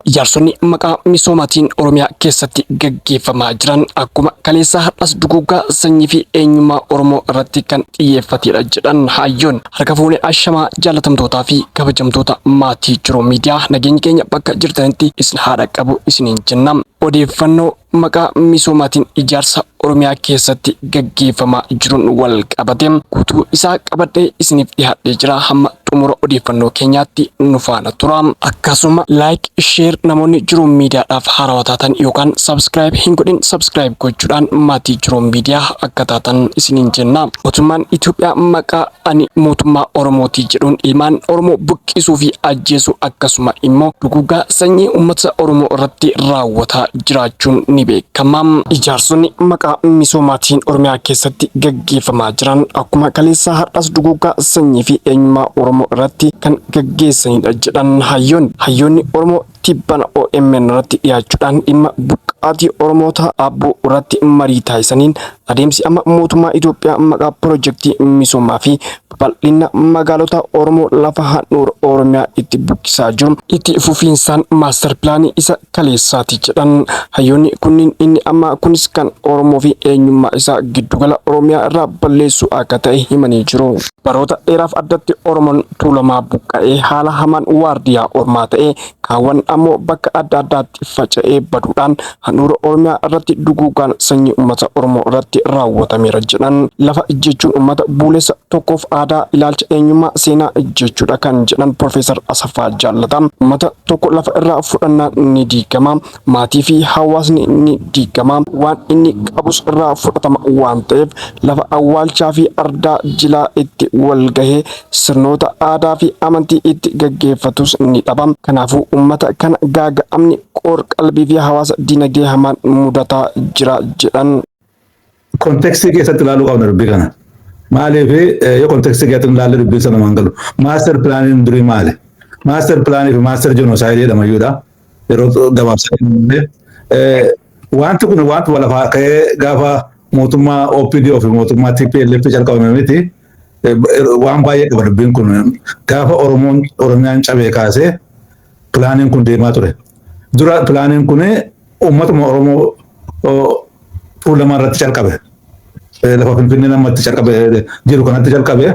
Ijaarsonni maqaa misoomaatiin Oromiyaa keessatti gaggeeffamaa jiran akkuma kaleessaa har'as duguuggaa sanyii fi eenyummaa Oromoo irratti kan xiyyeeffatedha jedhan hayyoon. Harka fuunee ashamaa jaalatamtootaa fi kabajamtoota maatii Jiruu Miidiyaa nageenyi keenya bakka jirtanitti isin haadha qabu isiniin jenna. Odeeffannoo maqaa misoomaatiin ijaarsa Oromiyaa keessatti gaggeeffamaa jiruun wal qabate guutuu isaa qabadhee isiniif dhiyaadhee jira. Hamma xumura odeeffannoo keenyaatti nu faana tura. Akkasuma like, share namoonni Jiruu Miidiyaadhaaf haarawaa taatan yookaan subscribe hin godhin subscribe gochuudhaan maatii Jiruu Miidiyaa akka taatan isiniin jenna. Mootummaan Itoophiyaa maqaa ani mootummaa Oromooti jedhuun ilmaan Oromoo buqqisuu fi ajjeesuu akkasuma immoo duguuggaa sanyii uummata Oromoo irratti raawwataa jiraachuun ni beekama. Ijaarsonni maqaa misoomaatiin Oromiyaa keessatti gaggeeffamaa jiran akkuma kaleessaa har'as duguuggaa sanyii fi eenyummaa Oromoo irratti kan gaggeessanidha jedhan hayyoon. Hayyoonni Oromoo tibbana OMN irratti dhiyaachuudhaan dhimma buqqaatii Oromoota Aabboo irratti marii taasisaniin adeemsi amma mootummaa Itoophiyaa maqaa piroojeektii misoomaa fi bal'ina magaalota Oromoo lafa handhuura Oromiyaa itti buqqisaa jiru itti fufiinsaan maaster pilaanii isa kaleessaati jedhan hayyoonni kunniin inni amma kunis kan Oromoo fi eenyummaa isaa giddugala Oromiyaa irraa balleessuu akka ta'e himanii jiru. Baroota dheeraaf addatti Oromoon tuulamaa buqqa'ee haala hamaan waardiyaa ormaa ta'ee kaawwan ammoo bakka adda addaatti faca'ee baduudhaan handhuura Oromiyaa irratti duguuggaan sanyii uummata Oromoo irratti raawwatameera jedhan. Lafa jechuun uummata buleessa tokkoof aadaa ilaalcha eenyummaa seenaa jechuudha kan jedhan Profeesar Asaffaa Jaalataa. Uummata tokko lafa irraa fudhannaan ni diigama, maatii fi hawaasni ni diigama, waan inni qabus irraa fudhatama waan ta'eef lafa awwaalchaa fi ardaa jilaa itti wal gahee sirnoota aadaa fi amantii itti gaggeeffatus ni dhaba. Kanaafuu uummata kana gaaga'amni qoor qalbii fi hawaasa dinagdee hamaan mudataa jira jedhan. Kontekstii keessatti ilaaluu qabna dubbii kana. Maaliif yoo kontekstii keessatti ilaalle dubbii sana mangalu. Maaster pilaaniin durii maali? Maaster pilaanii fi maaster jenoosaayidii jedhamayyuudha. Yeroo gabaabsanii wanti kun wanti walafaa ka'ee gaafa mootummaa OPDO fi mootummaa TPLF jalqabame miti. Waan baay'ee qaba dubbiin kun gaafa Oromiyaan cabee kaasee pilaaniin kun deemaa ture. Dura pilaaniin kun uummatuma Oromoo fuulama irratti jalqabe. Lafa Finfinnee namatti jalqabe jiru kanatti jalqabe.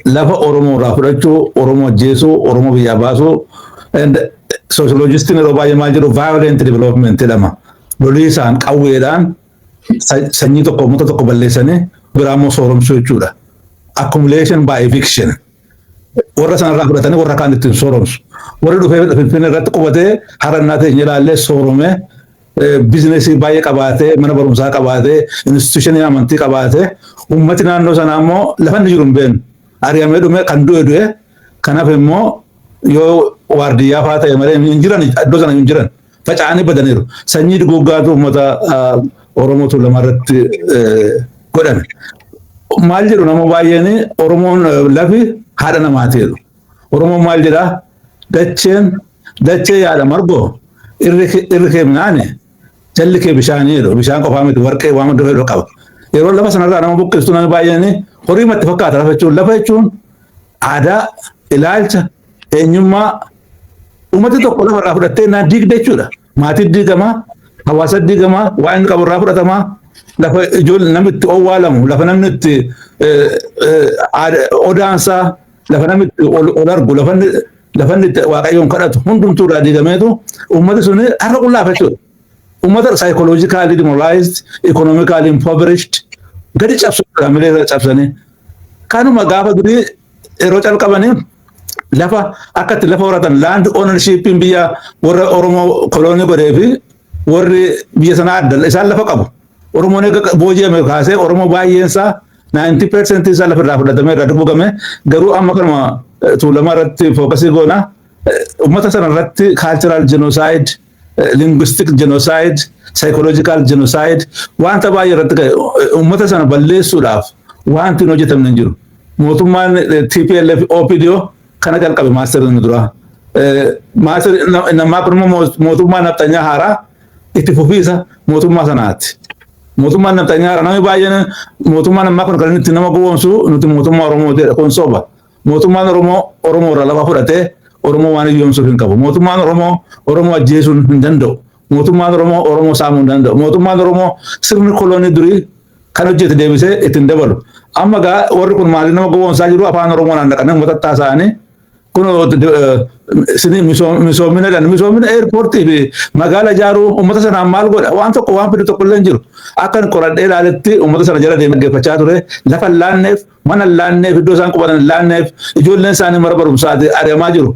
Lafa Oromoo irraa fudhachuu, Oromoo ajjeesuu, Oromoo biyyaa baasuu. Soosiyoloojistiin yeroo baay'ee maal jedhu violent development jedhama. Lolii isaan qawweedhaan sanyii tokko uummata tokko balleessanii biraa immoo sooromsuu jechuudha. Accumulation by eviction. Warra sanarraa fudhatanii warra kaan ittiin sooromsu. Warri dhufee Finfinnee irratti qubatee harannaa ta'e ilaallee sooromee bizinesii baay'ee qabaatee mana barumsaa qabaatee instituushinii amantii qabaatee uummati naannoo sanaa immoo lafa inni jiru hin beeknu. Ari'amee dhume kan du'e kanaaf immoo yoo waardiyyaa fa'aa ta'e malee hin jiran iddoo sana hin jiran faca'anii badaniiru. Sanyii duguuggaatu uummata Oromoo tuulamaa irratti godhame. Maal jedhu nama baay'een Oromoon lafi haadha namaati jedhu. Oromoon maal jedhaa? Dachee yaada margoo irri kee midhaani jalli kee bishaanii jedhu. Bishaan qofaa miti warqee waan hunda fedhu qaba. Yeroo lafa sanarraa nama buqqistu nama baay'een horii matti fakkaata lafa jechuun. Lafa jechuun aadaa, ilaalcha, eenyummaa uummati tokko lafa irraa fudhattee naa diigde jechuudha. Maatii diigamaa, hawaasa diigamaa, waan inni qabu irraa fudhatamaa. Lafa ijoollee namni itti owwaalamu, lafa namni itti odaansaa, lafa namni itti ol argu, lafa inni itti waaqayyoon kadhatu hundumtuu irraa diigameetu uummati suni har'a qullaafa jechuudha. Uummata psychologically demoralized, economically impoverished, gadi cabsuudha milee cabsanii. Kanuma gaafa durii yeroo calqabanii lafa akkatti lafa horatan land ownershipiin biyya warra Oromoo koloonii godhee fi warri biyya sanaa adda isaan lafa qabu. Oromoon egaa booji'ame kaasee Oromoo baay'een isaa 90% isaa lafa irraa fudhatamee irraa dubugame garuu amma kanuma tuulamaa irratti fookasii goona uummata sana irratti cultural genocide, linguistic genocide, psychological genocide wanta baay'ee irratti ka'e uummata sana balleessuudhaaf wanti hin hojjetamne hin jiru. Mootummaan TPLF OPDO kana jalqabe maaster inni dura. Maaster namaa kun mootummaa nafxanyaa haaraa itti fufiisa mootummaa sanaati. Mootummaan nafxanyaa namni baay'een mootummaan ammaa kun kan itti nama gowwoomsu nuti mootummaa Oromoo ta'edha kun soba. Mootummaan Oromoo irraa lafa fudhatee Oromoo waan yoomsuuf hin qabu. Mootummaan Oromoo ajjeesuun hin danda'u. Mootummaan Oromoo saamuu hin danda'u. Mootummaan Oromoo sirni koloonii durii kan hojjete deebisee ittiin dabalu. Amma gaa warri kun maaliif nama gowwoomsaa jiru afaan Oromoo naan dhaqanii uummata taasisanii kun misoomina eerpoortii fi magaala ijaaruu uummata sanaan maal godha waan tokko waan fidu tokko illee hin jiru. Akkan qoradhee ilaaletti uummata sana jala deemee geeffachaa ture lafa hin laanneef mana hin laanneef iddoo isaan qubatan hin laanneef ijoolleen isaanii mana barumsaati ari'amaa jiru.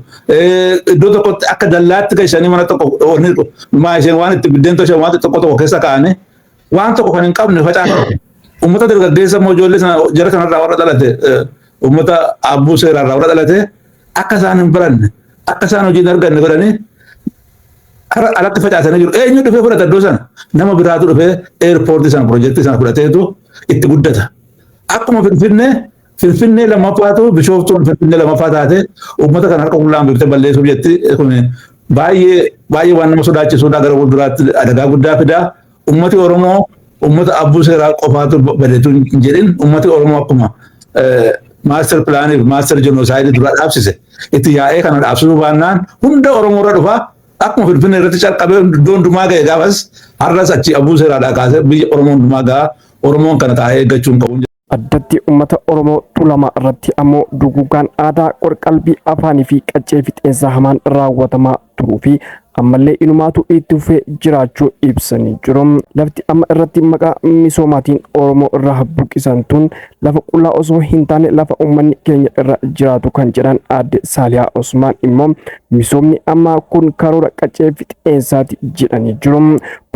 Iddoo tokkotti akka dallaatti gashanii mana tokko maa isheen waan itti biddeen tolchan waan tokko keessa kaa'anii waan tokko kan hin qabne facaasan. Uummata dargaggeessa moo ijoollee sana jara kanarraa warra dhalate uummata abbuu seeraarraa warra dhalate akka isaan hin baranne akka isaan hojii hin arganne godhanii alatti facaasanii jiru. Eenyu dhufee fudhata iddoo sana nama biraatu dhufee eerpoortii sana piroojeektii sana fudhateetu itti guddata. Akkuma Finfinnee lammaffaatu Bishooftuun Finfinnee lammaffaa taate uummata kana harka hullaan biftee balleessuuf jetti kun baay'ee waan nama sodaachisuudha gara fuulduraatti adagaa guddaa fidaa. Uummati Oromoo uummata abbuu seeraa qofaatu badeetu hin jedhin uummati Oromoo akkuma maaster pilaanii fi maaster jenosaayidii dura dhaabsise itti yaa'ee kana dhaabsisuu baannaan hunda Oromoo irra dhufa akkuma Finfinnee irratti calqabee iddoo hundumaa ga'e gaafas har'as achi abbuu seeraadhaa kaasee biyya Oromoo hundumaa ga'a Oromoon kana taa'ee eeggachuu hin qabu. Addatti uummata Oromoo Tuulamaa irratti ammoo duguuggaan aadaa qorqalbii afaanii fi qaccee fixeensa hamaan raawwatamaa turuu fi ammallee inumaatu itti fufee jiraachuu ibsanii jiru. Lafti amma irratti maqaa misoomaatiin Oromoo irraa buqqisan tun lafa qullaa osoo hin taane lafa uummanni keenya irra jiraatu kan jedhan aadde Saaliyaa Osmaan immoo misoomni amma kun karoora qaccee fixeensaati jedhanii jiru.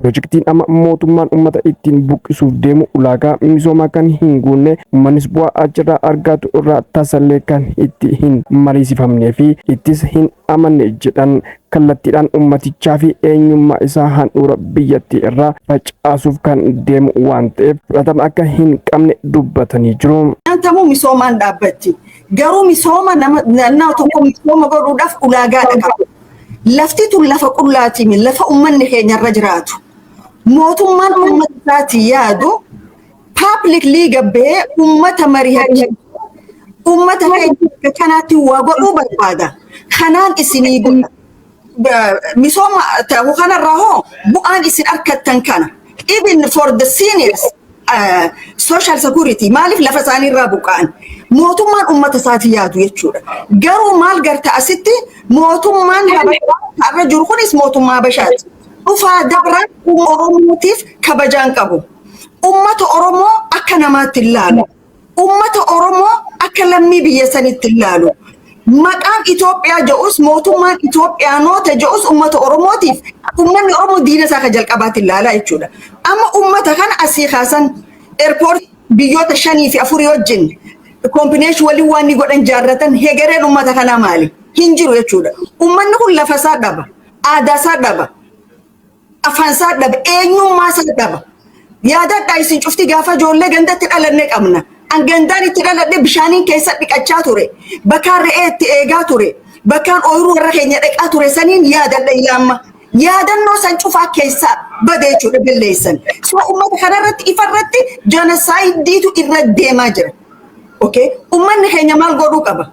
Pirojektiin amma mootummaan uummata ittiin buqqisuuf deemu ulaagaa misoomaa kan hin guunne uummannis bu'aa achirraa argatu irraa tasallee kan itti hin mariisifamnee fi ittis hin amanne jedhan kallattiidhaan uummatichaa fi eenyummaa isaa handhuura biyyattii irraa facaasuuf kan deemu waan ta'eef fudhatama akka hin qabne dubbatanii jiru. Nyaatamu misoomaan dhaabbatti garuu misooma naannoo tokko misooma godhuudhaaf ulaagaa qaba. Lafti tun lafa qullaati lafa uummanni keenya irra jiraatu. Mootummaan uummata isaatii yaadu publicly gabbee uummata mari'achiisa. Uummata keenya kanaatti waa godhuu barbaada. Kanaan isinii misooma ta'uu kanarraa hoo bu'aan isin argattan kana. Even for the seniors social security maaliif lafa isaanii irraa buqqa'an. Mootummaan uummata isaatii yaadu jechuudha. Garuu maal garta asitti mootummaan har'a jiru kunis mootummaa Habashaati. Dhufaa dabraan Oromootiif kabajaan qabu. Uummata Oromoo akka namaatti ilaalu. Uummata Oromoo akka lammii biyya sanitti ilaalu. Maqaan Itoophiyaa jedhus mootummaan Itoophiyaanota jedhus uummata Oromootiif uummanni Oromoo diina isaa kan jalqabaatti ilaalaa jechuudha. Amma uummata kana asii kaasan eerpoortii biyyoota 5 fi 4 wajjin koombineeshin waliin waan ni godhan jaarratan hegereen uummata kanaa maali? Hin jiru jechuudha. Uummanni kun lafa isaa dhaba, aadaa isaa dhaba, afaan isaa dhaba, eenyummaa isaa dhaba. Yaadadhaa isin cufti gaafa ijoollee gandatti dhalannee qabna. An gandaan itti dhaladhe bishaaniin keessa dhiqachaa ture. Bakkaan re'ee itti eegaa ture. Bakkaan ooyiruu warra keenya dhaqaa ture saniin yaadadha ilaamma. Yaadannoo san cufaa keessaa badee jechuudha balleessan. So uummata kanarratti ifarratti jenoosaaydiitu irra deemaa jira. Okay? Uummanni keenya maal godhuu qaba?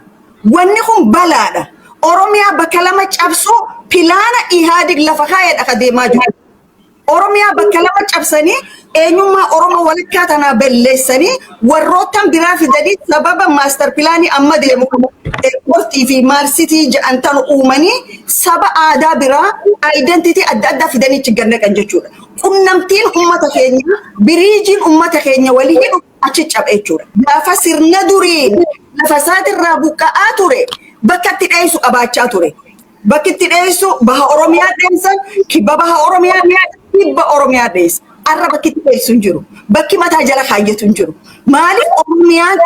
Wanni kun balaadha. Oromiyaa bakka lama cabsuu pilaana Ihaadig lafa kaa'eedha ka deemaa jiru. Oromiyaa bakka lama cabsanii eenyummaa Oromoo walakkaa tanaa balleessanii warroottan biraa fidanii sababa maaster pilaanii amma deemu eerpoortii fi maarsitii jedhan tan uumanii saba aadaa biraa aayidentitii adda addaa fidanii itti gannaqan jechuudha. Qunnamtiin uummata keenya biriijiin uummata keenya walii hidhu achi cabe jechuudha. Gaafa sirna duriin lafa isaatirraa buqqa'aa ture bakka itti dheessu qabaachaa ture. Bakki itti dheessu baha Oromiyaa dheessan kibba baha Oromiyaa kibba Oromiyaa dheessa. Arra bakki itti dheessu hin jiru. Bakki mataa jala kaayyatu hin jiru. Maaliif Oromiyaan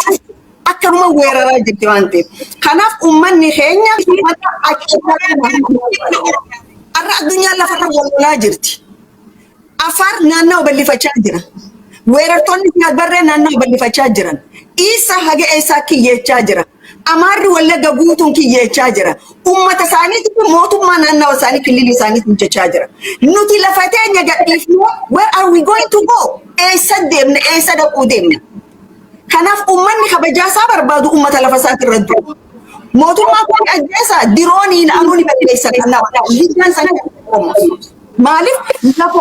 akkanuma weeraraa jirti waan ta'eef. Kanaaf uummanni keenya arra addunyaan lafarra walolaa jirti. Afar naannoo bal'ifachaa jira. Weerartoonni barree naannoo bal'ifachaa jiran. Isa haga eessaa kiyyechaa jira. Amaarri Wallagga guutuun kiyyechaa jira. Uummata isaaniitu mootummaa naannoo isaanii kililii isaaniitu hojjechaa jira. Nuti lafa teenya gadhiifnee where are we going to go? Eessa deemna? Eessa dhaquu deemna? Kanaaf uummanni kabajaa isaa barbaadu uummata lafa isaati irra jiru. mootummaa kun ajjeesa dirooniin anuuni balleessa kana liigaan sana maaliif lafa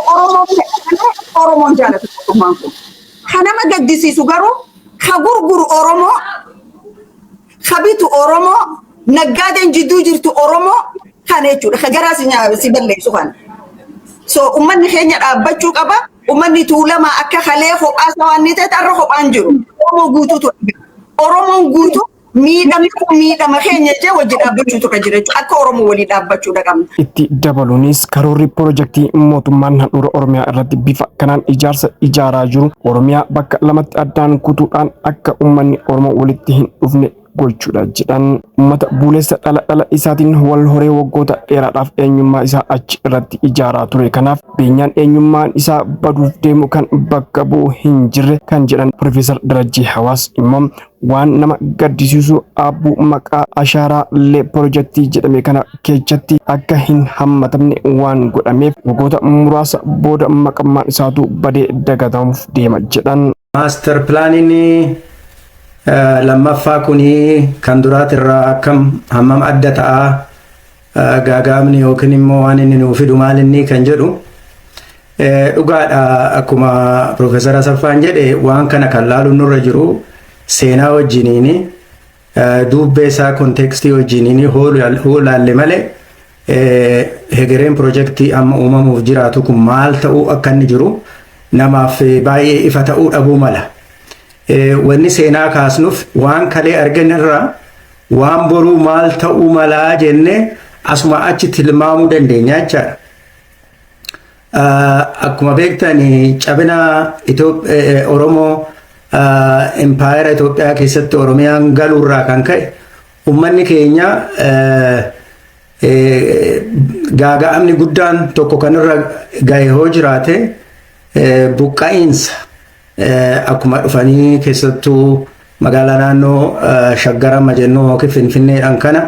Oromoon jaalatu mootummaan kun kanama gaddisiisu garuu ka gurguru Oromoo ka bitu Oromoo naggaadeen jidduu jirtu Oromoo kana jechuudha ka garaa si balleessu kana so ummanni keenya dhaabbachuu qaba ummanni tuulama akka kalee kophaa sawaanni ta'e tarra kophaan jiru Oromoon guutuu miidhama keenya jee wajji dhaabbachuu turre jira akka Oromoo walii dhaabbachuu dhaqamna. Itti dabaluunis karoorri piroojeektii mootummaan handhuura Oromiyaa irratti bifa kanaan ijaaraa jiru Oromiyaa bakka lamatti addaan kutuudhaan akka uummanni Oromoo walitti hin dhufne gochuudha jedhan uummata buleessa dhala isaatiin wal horee waggoota dheeraadhaaf eenyummaa isaa achi irratti ijaaraa ture kanaaf beenyaan eenyummaan isaa baduuf deemu kan bakka bu'u hin jirre kan jedhan Profeesar Darajjii Hawaas immoo waan nama gaddisiisu abbuu maqaa ashaaraa lee piroojeektii jedhame kana keessatti akka hin hammatamne waan godhameef waggoota muraasa booda maqammaan isaatu badee dagatamuuf deema jedhan. Master Planning lammaffaa kuni kan duraatirraa akkam hammam adda ta'a gaagaamni yookiin immoo waan inni nuuf fidu maal inni kan jedhu dhugaadha akkuma Profeesar Asaffaan jedhe waan kana kan laalu nurra jiru seenaa wajjiniini dubbee isaa kontekstii wajjiniini hoolaalle malee hegereen piroojeektii amma uumamuuf jiraatu kun maal ta'uu akka inni jiru namaaf baay'ee ifa ta'uu dhabuu mala. Wanni seenaa kaasnuuf waan kalee arganirraa waan boruu maal ta'uu malaa jenne asuma achi tilmaamuu dandeenya jechaadha. Akkuma beektan cabina Oromoo impaayera Itoophiyaa keessatti Oromiyaan galuurraa kan ka'e uummanni keenya gaaga'amni guddaan tokko kanirra ga'e hoo jiraate buqqa'iinsa akkuma dhufanii keessattuu magaalaa naannoo Shaggarama jennuu yookiin Finfinneedhaan kana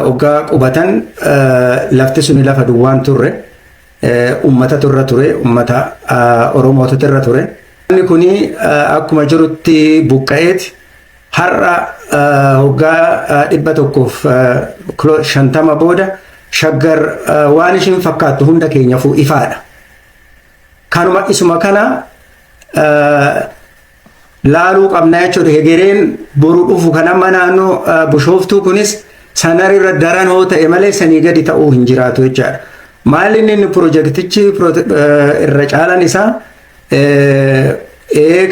hoggaa qubatan lafti suni lafa duwwaan turre uummata turre uummata Oromootu turre ture. Inni kuni akkuma jirutti buqqa'eeti har'a hoggaa 150 booda Shaggar waan ishiin fakkaattu hunda keenyaafuu ifaadha. Kanuma isuma kana laaluu qabna jechuudha. Hegereen boruu dhufu kan amma naannoo Bishooftuu kunis sanarra daran hoo ta'e malee sanii gadi ta'uu hin jiraatu jechaadha. Maali inni piroojeektichi irra caalan isaa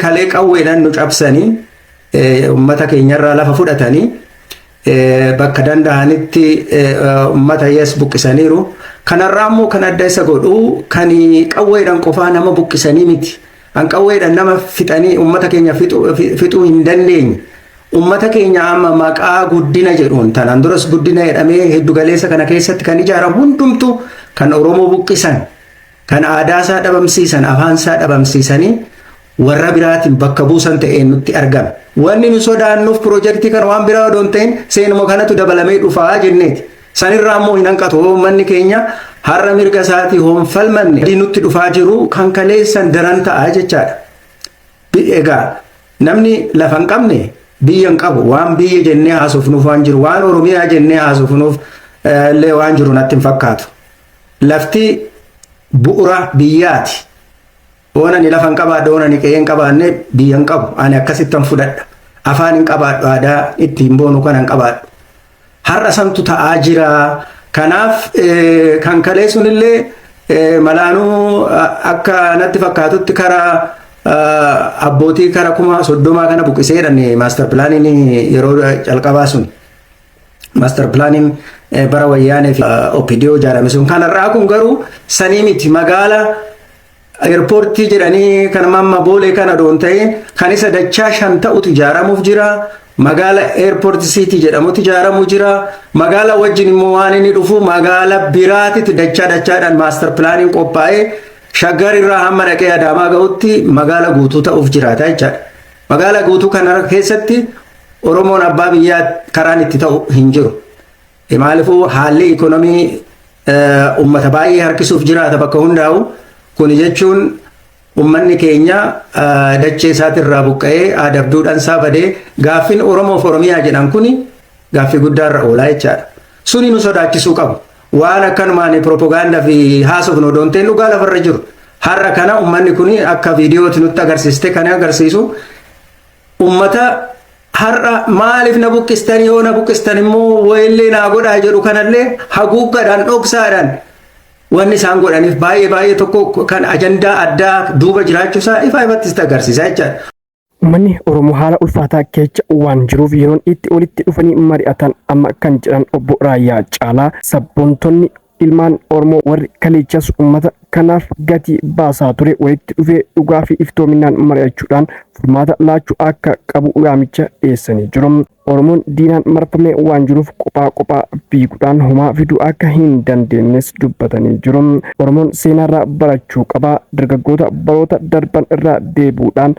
kalee qawweedhaan nu cabsanii uummata keenyarraa lafa fudhatanii bakka danda'anitti uummata yes buqqisaniiru. Kanarraa immoo kan adda isa godhu kan qawweedhaan qofaa nama buqqisanii miti. An qawweedhaan nama fixanii uummata keenya fixuu hin dandeenye. Uummata keenya amma maqaa guddina jedhuun tanaan duras guddina jedhamee heddugaleessa kana keessatti kan ijaaramu hundumtu kan Oromoo buqqisan kan aadaa isaa dhabamsiisan afaan isaa dhabamsiisanii warra biraatiin bakka buusan ta'ee nutti argama. Wanni nu sodaannuuf piroojeektii kana waan biraa odoon ta'in seenuma kanatu dabalamee dhufaa jenneeti. Sanirraa immoo hin hanqatu uummanni keenya har'a mirga isaatii hoonfalmanne nutti dhufaa jiru kan kaleessan daran ta'aa jechaadha. Egaa namni lafa hin qabne biyya hin qabu waan biyya jennee haasofnuuf waan jiru waan Oromiyaa jennee haasofnuuf illee waan jiru natti hin fakkaatu. Lafti bu'uura biyyaati. Oonani lafa hin qabaadha oonani qe'ee hin qabaanne biyya hin qabu ani akkasittan fudhadha. Afaan hin qabaadhu aadaa ittiin boonu kana hin qabaadhu. Har'a santu ta'aa jira. Kanaaf kan kalee sunillee malaanuu akka natti fakkaatutti karaa abbootii kara 30 kana buqqiseedhaan maaster pilaaniin yeroo calqabaa sun maaster pilaaniin bara wayyaanee fi OPDO ijaarame sun kanarraa kun garuu sanii miti magaala eerpoortii jedhanii kan mamma boolee kana doon ta'e kan isa dachaa 5 ta'utu ijaaramuuf jira. Magaala airport city jedhamutu ijaaramu jira. Magaala wajjin immoo waan inni dhufu magaala biraatitti dachaadhaan maaster pilaaniin qophaa'ee Shaggar irraa hamma dhaqee Adaamaa gahutti magaala guutuu ta'uuf jiraata jechaadha. Magaala guutuu kana keessatti Oromoon abbaa biyyaa karaan itti ta'u hin jiru. Maaliifuu haalli ikonomii uummata baay'ee harkisuuf jiraata bakka hundaa'u. Kun jechuun ummanni keenya dachee isaatirraa buqqa'ee aadaaf duudhaan isaa badee gaaffiin Oromoof Oromiyaa jedhan kuni gaaffii guddaarra oolaa jechaadha. Suni nu sodaachisuu qabu. Waan akkanumaan propagaandaa fi haasofnu doonteen dhugaa lafarra jiru. Har'a kana uummanni kun akka viidiyooti nutti agarsiiste kan agarsiisu uummata har'a maaliif na buqqistanii yoo na buqqistan immoo wayillee naa godhaa jedhu kanallee haguuggaadhaan dhoksaadhaan wanni isaan godhaniif baay'ee tokko kan ajandaa addaa duuba jiraachuusaa ifatti agarsiisa jechaadha. Uummanni Oromoo haala ulfaataa keessa waan jiruuf yeroon itti walitti dhufanii mari'atan amma kan jedhan obbo Raayyaa Caalaa sabboontonni ilmaan Oromoo warri kaleechas uummata kanaaf gatii baasaa ture walitti dhufee dhugaa fi iftoominaan mari'achuudhaan furmaata laachuu akka qabu waamicha dhiyeessanii jiru. Oromoon diinaan marfamee waan jiruuf qophaa fiiguudhaan homaa fiduu akka hin dandeenyes dubbatanii jiru. Oromoon seenaarraa barachuu qaba. Dargaggoota baroota darban irraa deebuudhaan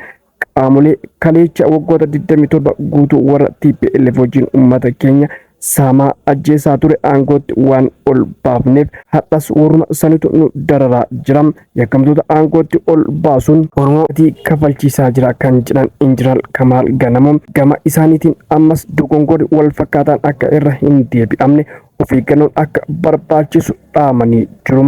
qaamolee kaleecha waggoota 27 guutuu warra TPLF wajjin uummata keenya saamaa ajjeesaa ture aangootti waan ol baafneef har'as warruma sanitu nu dararaa jira. Yakkamtoota aangootti ol baasuun Oromoo kafalchiisaa jira kan jedhan Injinaar Kamaal Ganamoo gama isaaniitiin ammas dogongorri wal fakkaataan akka irra hin deebi'amne of eeggannoon akka barbaachisu dhaamanii jiru.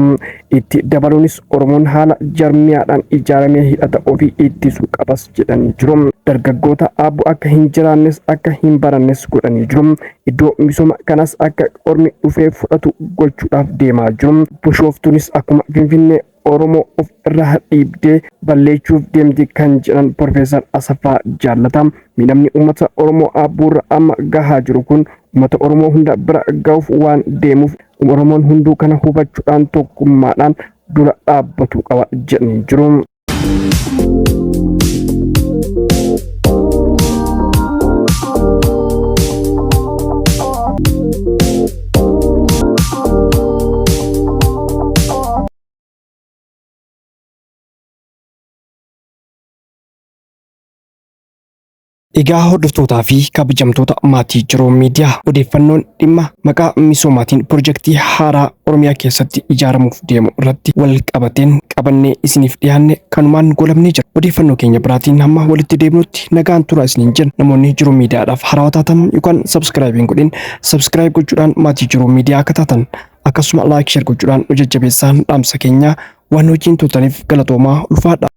Itti dabaluunis Oromoon haala jarmiyaadhaan ijaaramee hidhata ofii ittisuu qabas jedhanii jiru. Dargaggoota aabboo akka hin jiraannes akka hin barannes godhanii jiru. Iddoo misooma kanas akka ormi dhufee fudhatu gochuudhaaf deemaa jiru. Bishooftuunis akkuma Finfinnee Oromoo of irraa dhiibdee balleessuuf deemti kan jedhan Profeesar Asaffaa Jaalataa miidhamni uummata Oromoo abbuurra amma gahaa jiru kun uummata Oromoo hunda bira gahuuf waan deemuuf Oromoon hunduu kana hubachuudhaan tokkummaadhaan dura dhaabbatu qaba jedhanii jiru. Egaa hordoftootaa fi kabajamtoota maatii Jiroo Miidiyaa odeeffannoon dhimma maqaa misoomaatiin pirojektii haaraa Oromiyaa keessatti ijaaramuuf deemu irratti wal qabateen qabannee isiniif dhiyaanne kanumaan goolabnee jira. Odeeffannoo keenya biraatiin hamma walitti deebinutti nagaan turaa isiniin jenna. Namoonni Jiroo Miidiyaadhaaf haarawaa taatan yookaan sabskiraayibiin godhin sabskiraayib gochuudhaan maatii Jiroo Miidiyaa akka taatan akkasuma laayik sheer gochuudhaan nu jajjabeessaan dhaamsa keenya waan hojiin turtaniif galatoomaa ulfaadha.